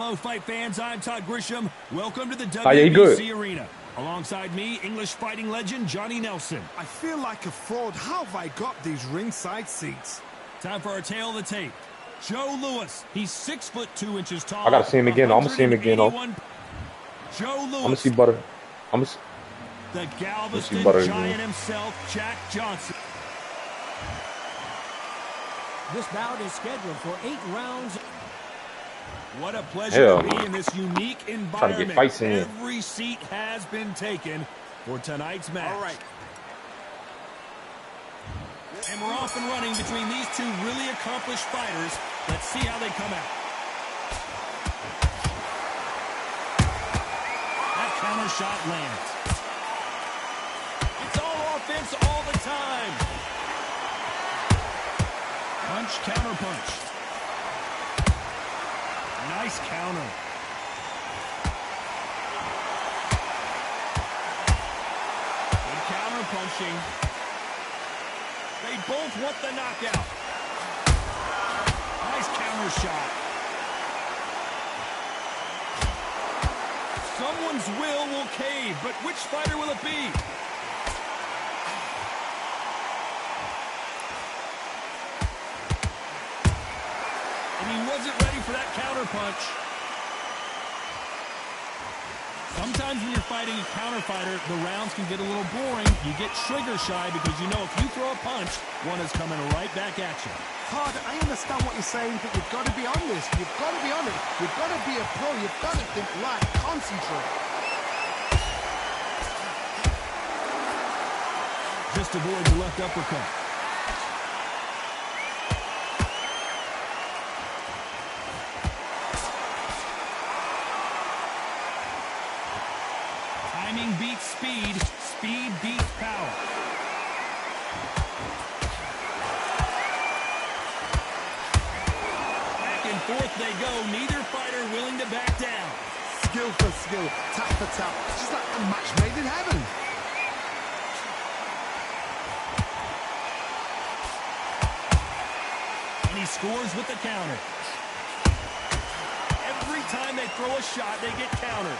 Hello, fight fans. I'm Todd Grisham. Welcome to the yeah, WBC Arena. Alongside me, English fighting legend Johnny Nelson. I feel like a fraud. How have I got these ringside seats? Time for our tale of the tape. Joe Louis. He's 6'2" tall. I gotta see him again. I'm gonna see him again. Joe Louis. I'm gonna see Butter. The Galveston Giant himself, Jack Johnson. This bout is scheduled for 8 rounds. What a pleasure to be in this unique environment. Trying to get fights in. Every seat has been taken for tonight's match. All right. And we're off and running between these two really accomplished fighters. Let's see how they come out. That counter shot lands. It's all offense all the time. Punch, counter punch. Nice counter. Good counter punching. They both want the knockout. Nice counter shot. Someone's will cave, but which fighter will it be? He wasn't ready for that counter punch. Sometimes when you're fighting a counter fighter, the rounds can get a little boring. You get trigger shy because you know if you throw a punch, one is coming right back at you. Todd, I understand what you're saying, but you've got to be honest. You've got to be honest. You've got to be a pro. You've got to think right. Concentrate. Just avoid the left uppercut. Timing beats speed. Speed beats power. Back and forth they go. Neither fighter willing to back down. Skill for skill. Tap for tap. Just like a match made in heaven. And he scores with the counter. Every time they throw a shot, they get countered.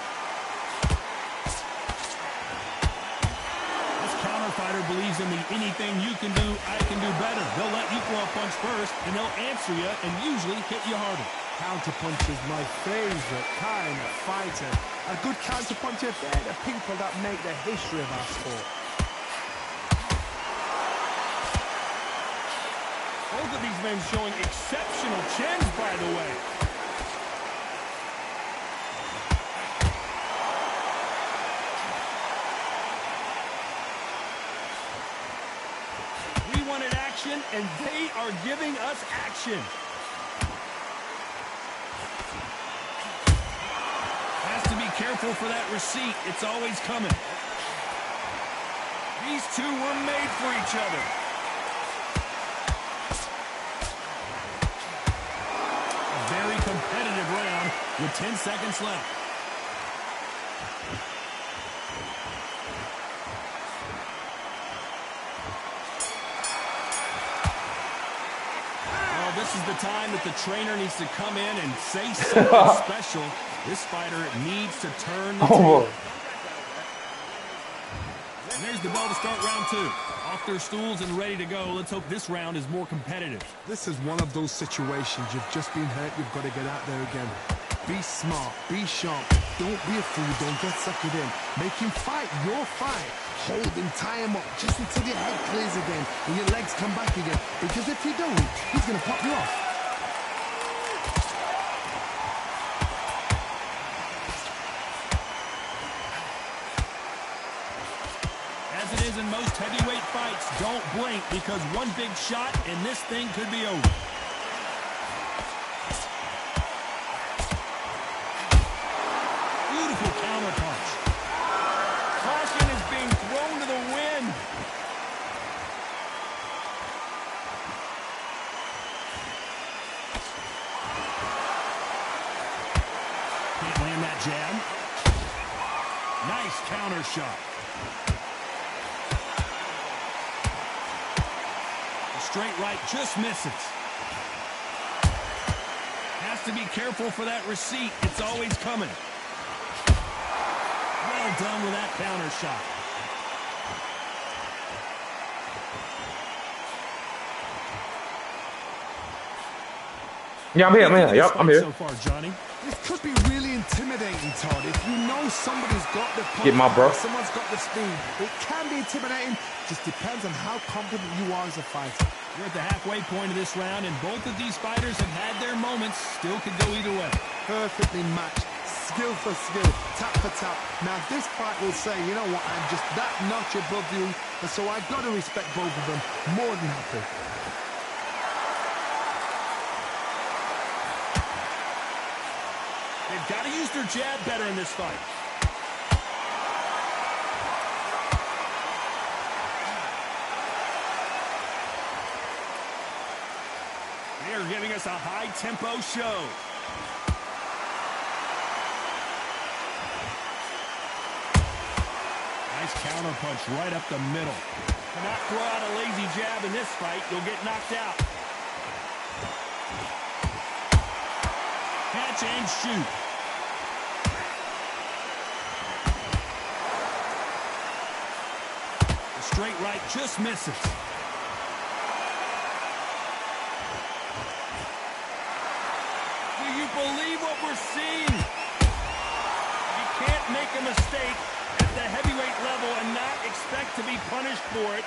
Fighter believes in the anything you can do, I can do better. They'll let you throw a punch first, and they'll answer you and usually hit you harder. Counterpunch is my favorite kind of fighter. A good counterpuncher, they're the people that make the history of our sport. Both of these men showing exceptional chins, by the way. And they are giving us action. Has to be careful for that receipt. It's always coming. These two were made for each other. A very competitive round with 10 seconds left. This is the time that the trainer needs to come in and say something special. This fighter needs to turn the table. And there's the bell to start round 2. Off their stools and ready to go. Let's hope this round is more competitive. This is one of those situations. You've just been hurt. You've got to get out there again. Be smart. Be sharp. Don't be a fool. Don't get suckered in. Make him fight your fight. Hold him, tie him up, just until your head clears again and your legs come back again. Because if you don't, he's going to pop you off. As it is in most heavyweight fights, don't blink because one big shot and this thing could be over. Beautiful counter punch. Caution is being thrown to the wind. Can't land that jab. Nice counter shot. Straight right just misses. Has have to be careful for that receipt. It's always coming. Well done with that counter shot. Yeah, I'm here. I'm here. Yep, I'm here. So far, Johnny. This could be really intimidating, Todd. If you know somebody's got the punch, Get my bro. someone's got the speed. It can be intimidating. Just depends on how confident you are as a fighter. We're at the halfway point of this round, and both of these fighters have had their moments. Still could go either way. Perfectly matched. Skill for skill. Tap for tap. Now, this fight will say, you know what, I'm just that notch above you. And so I've got to respect both of them. More than happy. They've got to use their jab better in this fight. They're giving us a high-tempo show. Nice counter punch right up the middle. Cannot throw out a lazy jab in this fight. You'll get knocked out. Catch and shoot. The straight right just misses. Do you believe what we're seeing? You can't make a mistake at the heavyweight level and not expect to be punished for it.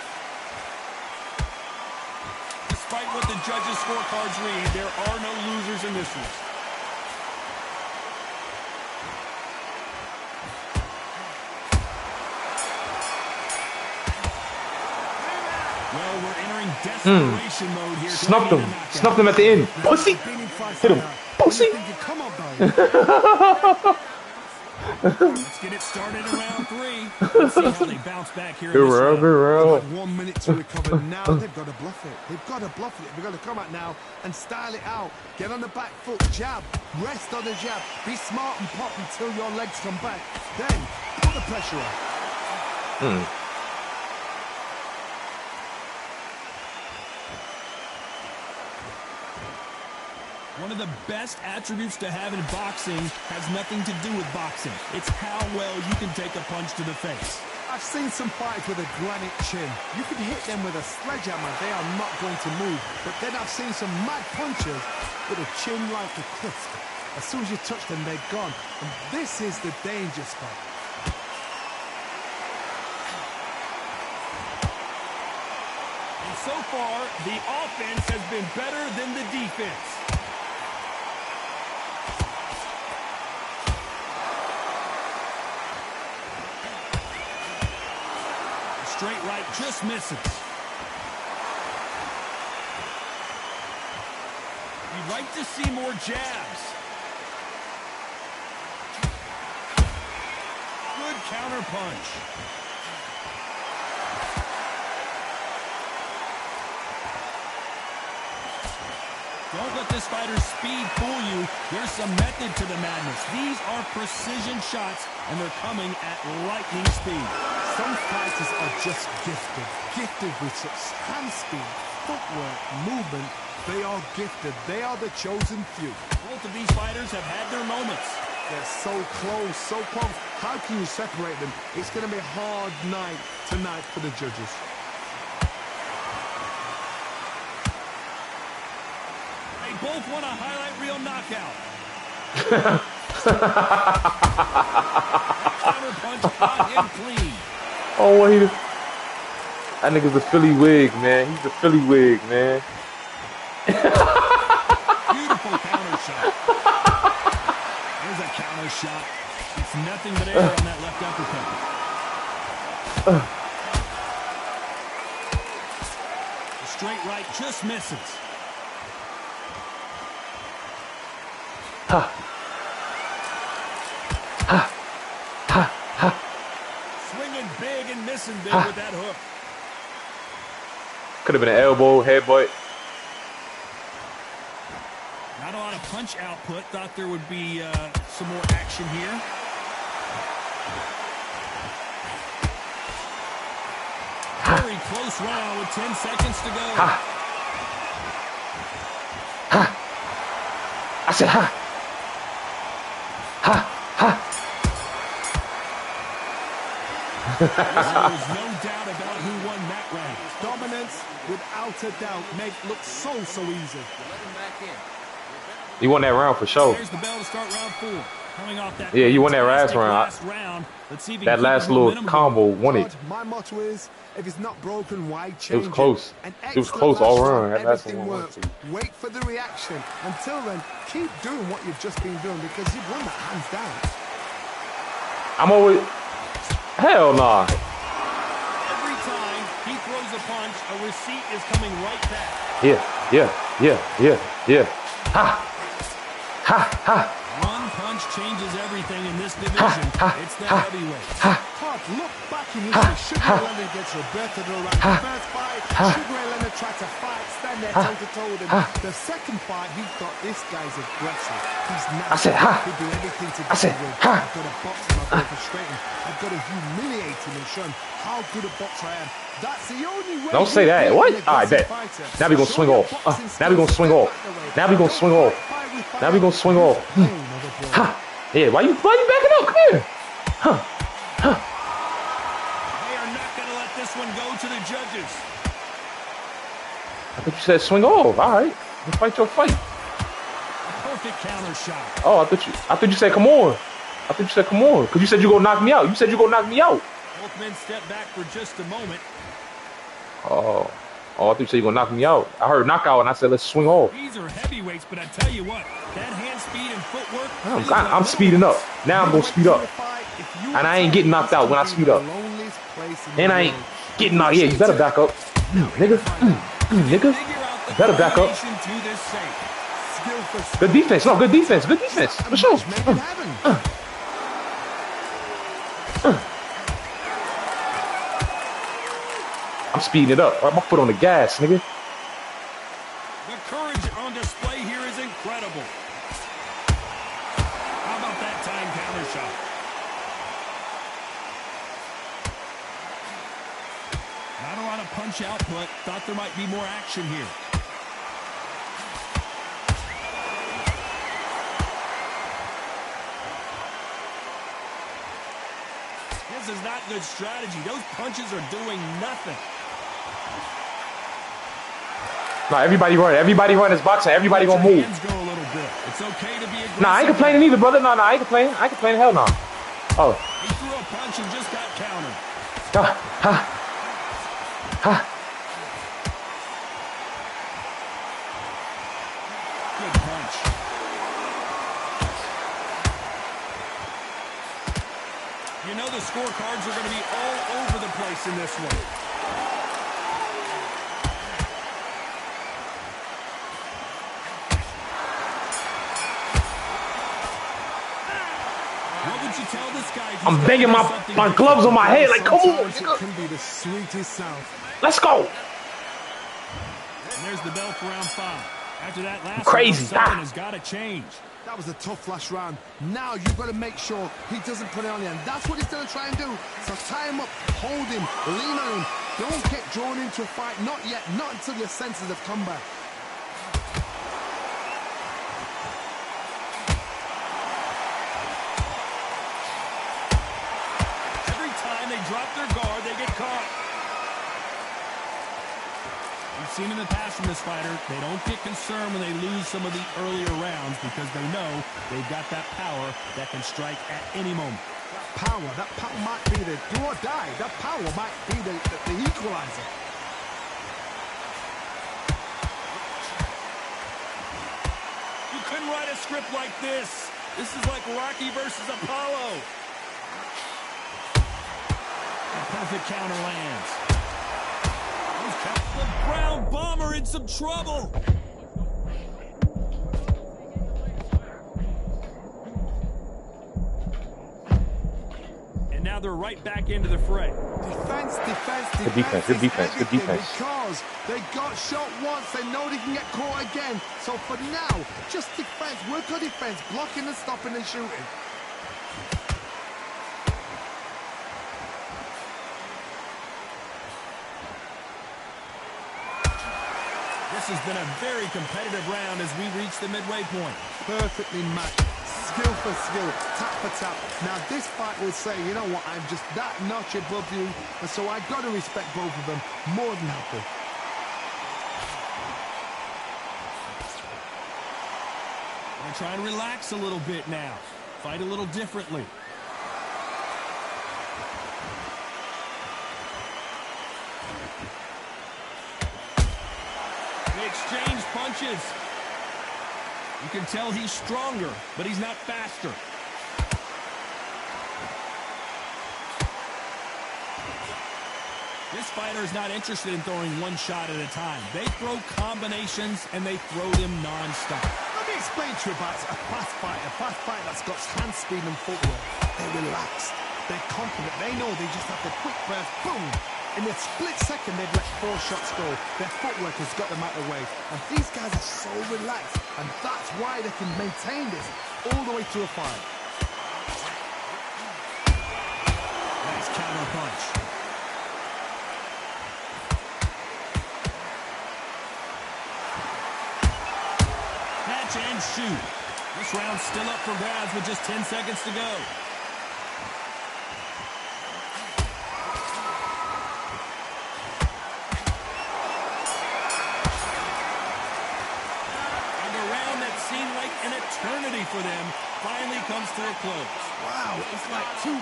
Despite what the judges' scorecards read, there are no losers in this one. Well, we're entering desperation mode here. Snuffed him. Snuffed him at the end. Pussy. Hit him. Pussy. Let's get it started in round 3. Let's see how they bounce back here in this round. Good round. 1 minute to recover. Now they've got to bluff it. They've got to bluff it. They've got to come out now and style it out. Get on the back foot, jab, rest on the jab. Be smart and pop until your legs come back. Then put the pressure on. One of the best attributes to have in boxing has nothing to do with boxing. It's how well you can take a punch to the face. I've seen some fighters with a granite chin. You can hit them with a sledgehammer, they are not going to move. But then I've seen some mad punchers with a chin like a cliff. As soon as you touch them, they're gone. And this is the danger spot. And so far, the offense has been better than the defense. Straight right just misses. You'd like to see more jabs. Good counter punch. Don't let this fighter's speed fool you. There's some method to the madness. These are precision shots, and they're coming at lightning speed. Some fighters are just gifted with such hand speed, footwork, movement. They are gifted. They are the chosen few. Both of these fighters have had their moments. They're so close, so close. How can you separate them? It's going to be a hard night tonight for the judges. They both want a highlight reel knockout. Counter punch caught him clean. Oh, wait. That nigga's a Philly wig, man. He's a Philly wig, man. Beautiful counter shot. There's a counter shot. It's nothing but air on that left uppercut. The straight right just misses. Swinging big and missing big with that hook. Could have been an elbow, headbutt. Not a lot of punch output. Thought there would be some more action here. Very close round with 10 seconds to go. said ha. Ha. Ha. There's no doubt about who won that round. Dominance, without a doubt, make look so easy. You won that round for sure. There's the bell to start round 4. Coming off that Yeah, you won that last fantastic round. Let's see if he That can keep last his little momentum combo won it. God, my motto is, if it's not broken, why change It was close. An It was excellent close all last round. That last everything one won. works. Wait for the reaction. Until then, keep doing what you've just been doing because you've won that hands down. I'm always. Hell nah. Every time he throws a punch, a receipt is coming right back. Yeah. Ha. Ha. Ha. One punch changes everything in this division. It's the heavyweight. Clark, look back in history. Sugar Ray Leonard gets Roberto Duran. The first fight, Sugar Ray Leonard tried to fight, stand there toe-to-toe with him. The second fight, he thought, this guy's aggressive. He's not. I said, ha. He'll do everything to I said, get away. ha. I've got to box him, I've got to frustrate him. I've got to humiliate him and show him how good a boxer I am. That's the only way. Don't say that. What? Alright, bet. Now we gonna swing off. Now we gonna swing off. Now we gonna swing off. Now we gonna swing off. Ha. Yeah, why you backing up? Come here. Huh. They are not going to let this one go to the judges. I thought you said swing off. Alright. Let's fight your fight. Perfect counter shot. Oh, I thought you said come on. I thought you said come on. Cause you said you gonna knock me out. You said you gonna knock me out. Both men step back for just a moment. Oh, I thought you said you gonna knock me out. I heard knockout and I said let's swing off. These are heavyweights, but I tell you what, that hand speed and footwork. I'm speeding up. Now I'm gonna speed up. And I ain't getting knocked out when I speed up. And I ain't getting knocked. Yeah, you better back up. Nigga. Nigga. You better back up. Good defense. No, good defense. Good defense. For sure. I'm speeding it up. My foot on the gas, nigga. The courage on display here is incredible. How about that time counter shot? Not a lot of punch output. Thought there might be more action here. This is not good strategy. Those punches are doing nothing. Nah, everybody run. Everybody run this boxing. Everybody gonna move. Hands go a little bit. It's okay to be aggressive. Nah, I ain't complaining either, brother. Nah, I ain't complaining. I ain't complaining. Hell no. Oh. He threw a punch and just got countered. Ha. Ha. Ha. Good punch. You know the scorecards are going to be all over the place in this one. What would you tell this guy? I'm banging my gloves on my head like, come on. It can be the sweetest sound. Let's go. And there's the bell for round 5. After that last Crazy. round, something has got to change. That was a tough last round. Now you've got to make sure he doesn't put it on you. And that's what he's going to try and do. So tie him up, hold him, lean on him. Don't get drawn into a fight. Not yet. Not until your senses have come back. Every time they drop their guard, they get caught. We've seen in the past from this fighter, they don't get concerned when they lose some of the earlier rounds because they know they've got that power that can strike at any moment. That power might be the do or die. That power might be the equalizer. You couldn't write a script like this. This is like Rocky versus Apollo. A perfect counter lands. The Brown Bomber in some trouble. And now they're right back into the fray. Defense. Good defense. Good defense. Good defense. Because they got shot once, they know they can get caught again. So for now, just defense. Work on defense. Blocking and stopping and shooting. This This has been a very competitive round as we reach the midway point. Perfectly matched. Skill for skill, tap for tap. Now this fight will say, you know what, I'm just that notch above you, and so I got to respect both of them more than happy. Gonna try and relax a little bit now. Fight a little differently. They exchange punches. You can tell he's stronger, but he's not faster. This fighter is not interested in throwing one shot at a time. They throw combinations, and they throw them non-stop. Let me explain to you about a fast fighter that's got hand speed and footwork. They're relaxed. They're confident. They know they just have the quick burst, boom. In a split second, they've let 4 shots go. Their footwork has got them out of the way. And these guys are so relaxed. And that's why they can maintain this all the way to a fight. Nice counter punch. Catch and shoot. This round's still up for grabs with just 10 seconds to go. Eternity for them finally comes to a close. Wow, it's like 2.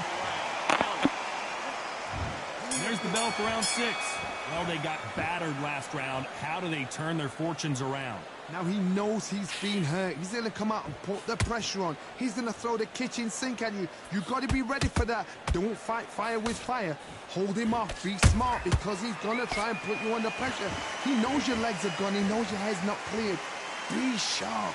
There's the bell for round 6. Well, they got battered last round. How do they turn their fortunes around? Now he knows he's been hurt. He's going to come out and put the pressure on. He's going to throw the kitchen sink at you. You got to be ready for that. Don't fight fire with fire. Hold him off. Be smart because he's going to try and put you under pressure. He knows your legs are gone. He knows your head's not cleared. Be sharp.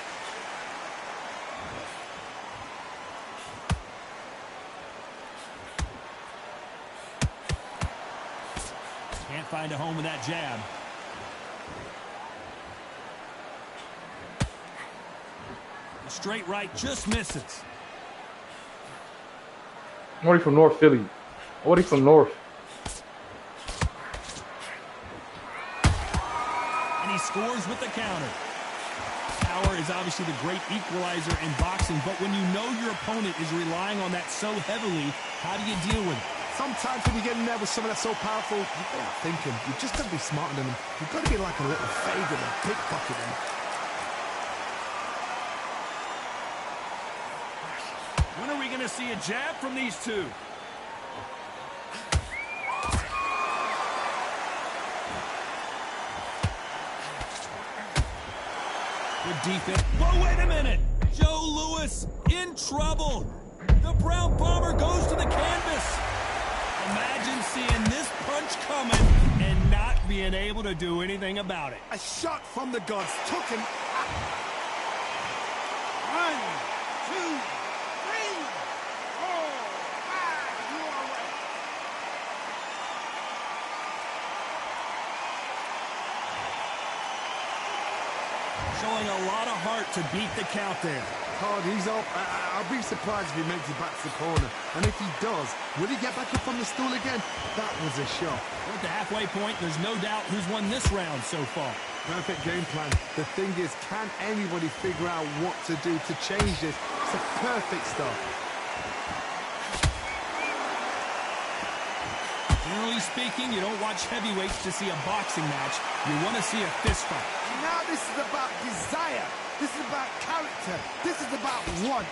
Can't find a home with that jab. The straight right just misses. I'm already from North Philly. I'm already from North. And he scores with the counter. Power is obviously the great equalizer in boxing, but when you know your opponent is relying on that so heavily, how do you deal with it? Sometimes when you get in there with someone that's so powerful, you've got to think him. You've just got to be smarter than him. You've got to be like a little favor and pickpocket him. When are we going to see a jab from these two? Good defense. Whoa, wait a minute! Joe Louis in trouble. The Brown Bomber goes to the canvas. Imagine seeing this punch coming and not being able to do anything about it. A shot from the gods took him. 1, 2, 3, 4, 5. You are right. Showing a lot of heart to beat the count there. Hard, he's up. I'll be surprised if he makes it back to the corner. And if he does, will he get back up on the stool again? That was a shot. We're at the halfway point. There's no doubt who's won this round so far. Perfect game plan. The thing is, can anybody figure out what to do to change this? It's a perfect start. Generally speaking, you don't watch heavyweights to see a boxing match. You want to see a fist fight. Now this is about desire. This is about character. This is about want.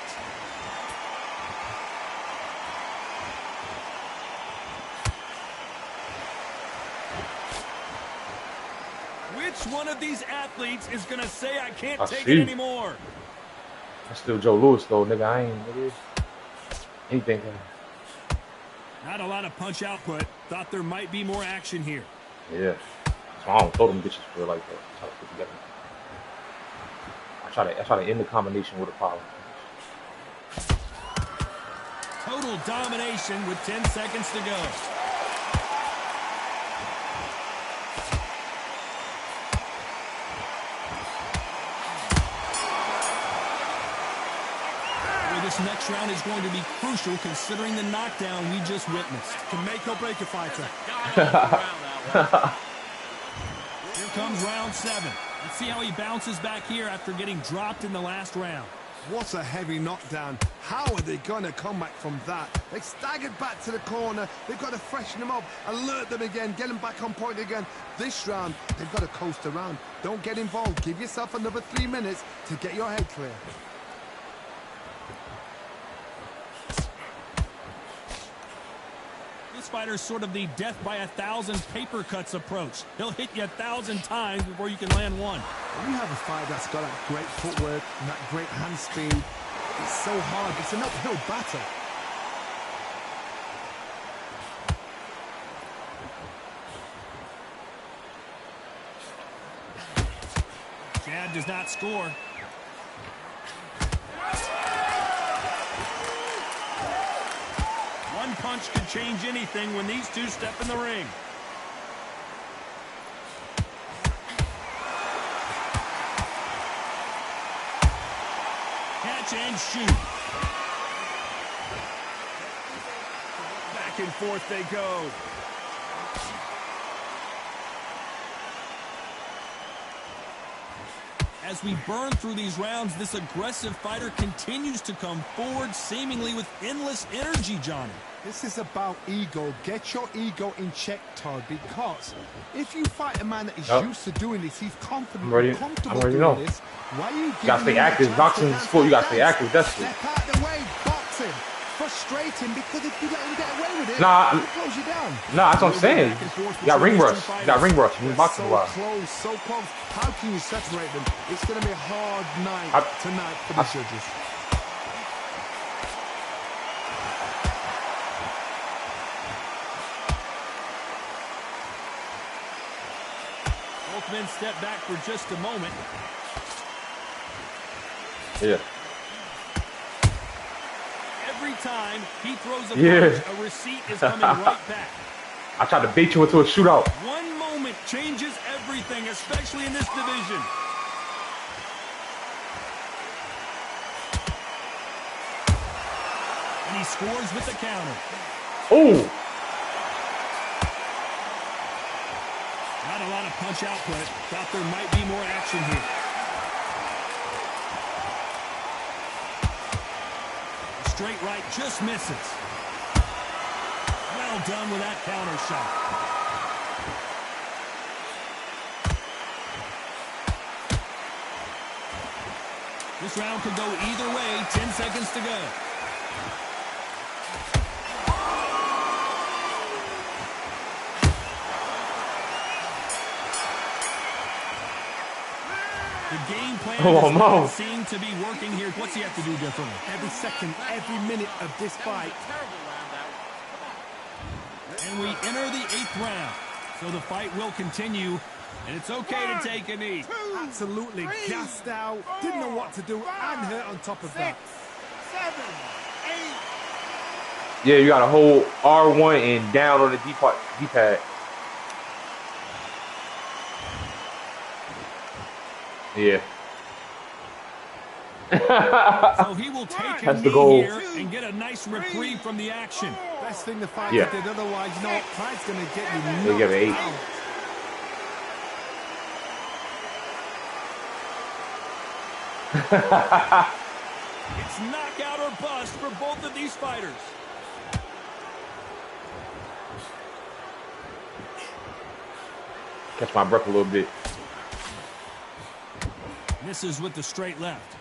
Which one of these athletes is going to say, I can't take see. it anymore? That's still Joe Louis, though, nigga. I ain't, nigga. Anything. Not a lot of punch output. Thought there might be more action here. Yeah. So I don't throw them bitches for like that. Try to put together. I try to end the combination with a power. Total domination with 10 seconds to go. This next round is going to be crucial considering the knockdown we just witnessed. Can make or break a fighter. Here comes round 7. Let's see how he bounces back here after getting dropped in the last round. What a heavy knockdown. How are they going to come back from that? They staggered back to the corner. They've got to freshen them up, alert them again, get them back on point again. This round, they've got to coast around. Don't get involved. Give yourself another 3 minutes to get your head clear. This fighter's sort of the death by 1,000 paper cuts approach. He'll hit you 1,000 times before you can land one. When you have a fight that's got that great footwork and that great hand speed, it's so hard. It's an uphill battle. Chad does not score. One punch could change anything when these two step in the ring. Catch and shoot. Back and forth they go. As we burn through these rounds, this aggressive fighter continues to come forward, seemingly with endless energy, Johnny. This is about ego. Get your ego in check, Todd, because if you fight a man that is used to doing this, he's confident, comfortable doing this. Why are you gotta stay active. Boxing is sport. You gotta stay active. That's it. Step out the way, boxing. Frustrating because if you let him get away with it, Nah, he'll close you down. Nah, that's what I'm saying. You got ring rush. You got ring rush. You boxing a while. So close, so close. How can you separate them? It's going to be a hard night tonight for the judges. Both men step back for just a moment. Yeah. Every time he throws a punch, a receipt is coming right back. I tried to bait you into a shootout. One moment changes everything, especially in this division. And he scores with the counter. Ooh. Not a lot of punch output. Thought there might be more action here. Straight right just misses. Well done with that counter shot. This round could go either way. 10 seconds to go. The game plan doesn't seem to be working here. What's he have to do differently? Every second, every minute of this fight. And we enter the 8th round. So the fight will continue. And it's okay to take a knee. Absolutely gassed out. Didn't know what to do and hurt on top of that. 7, 8. Yeah, you got to hold R1 and down on the D-pad. Yeah. So he will take a knee here and get a nice reprieve from the action. Best thing the fighter did, otherwise, you know what, pride's going to get you. They give it 8. It's knockout or bust for both of these fighters. Catch my breath a little bit. Misses with the straight left.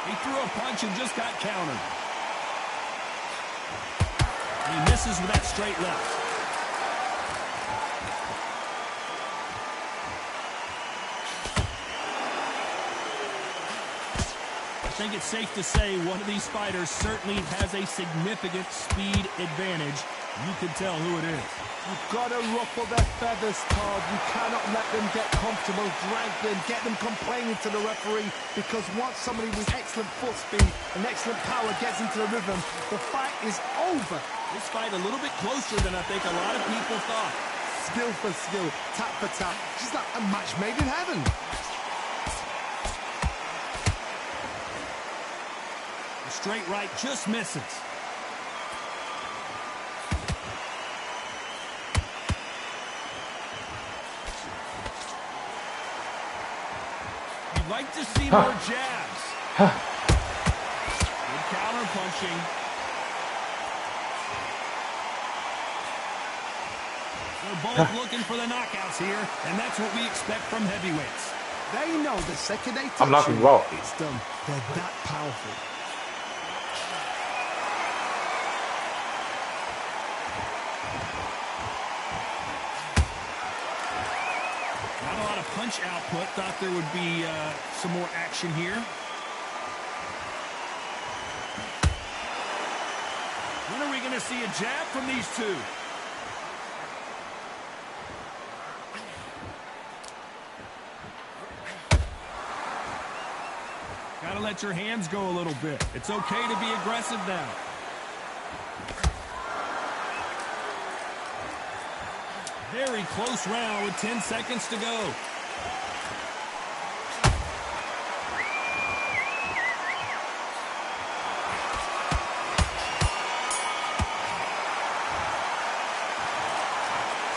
He threw a punch and just got countered. He misses with that straight left. I think it's safe to say one of these fighters certainly has a significant speed advantage. You can tell who it is. You've got to ruffle their feathers, Todd. You cannot let them get comfortable, drag them, get them complaining to the referee, because once somebody with excellent foot speed and excellent power gets into the rhythm, the fight is over. This fight a little bit closer than I think a lot of people thought. Skill for skill, tap for tap, just like a match made in heaven. The straight right just misses. to see more jabs. Good counter punching. They're both looking for the knockouts here, and that's what we expect from heavyweights. They know the second they touch I'm knocking you, you out. it's done. They're that powerful. Not a lot of punch output. Thought there would be some more action here. When are we going to see a jab from these two? Gotta let your hands go a little bit. It's okay to be aggressive now. Very close round with 10 seconds to go.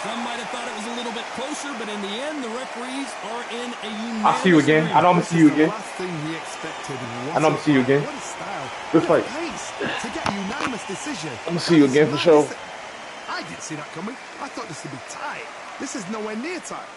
Some might have thought it was a little bit closer, but in the end, the referees are in a unanimous I'll see you again. I know I'm gonna see you again. Last thing he expected. I know I'm gonna see you again. What a style. Good fight. Pace to get a unanimous decision. I'm gonna see you again for sure. I didn't see that coming. I thought this would be tight. This is nowhere near tight.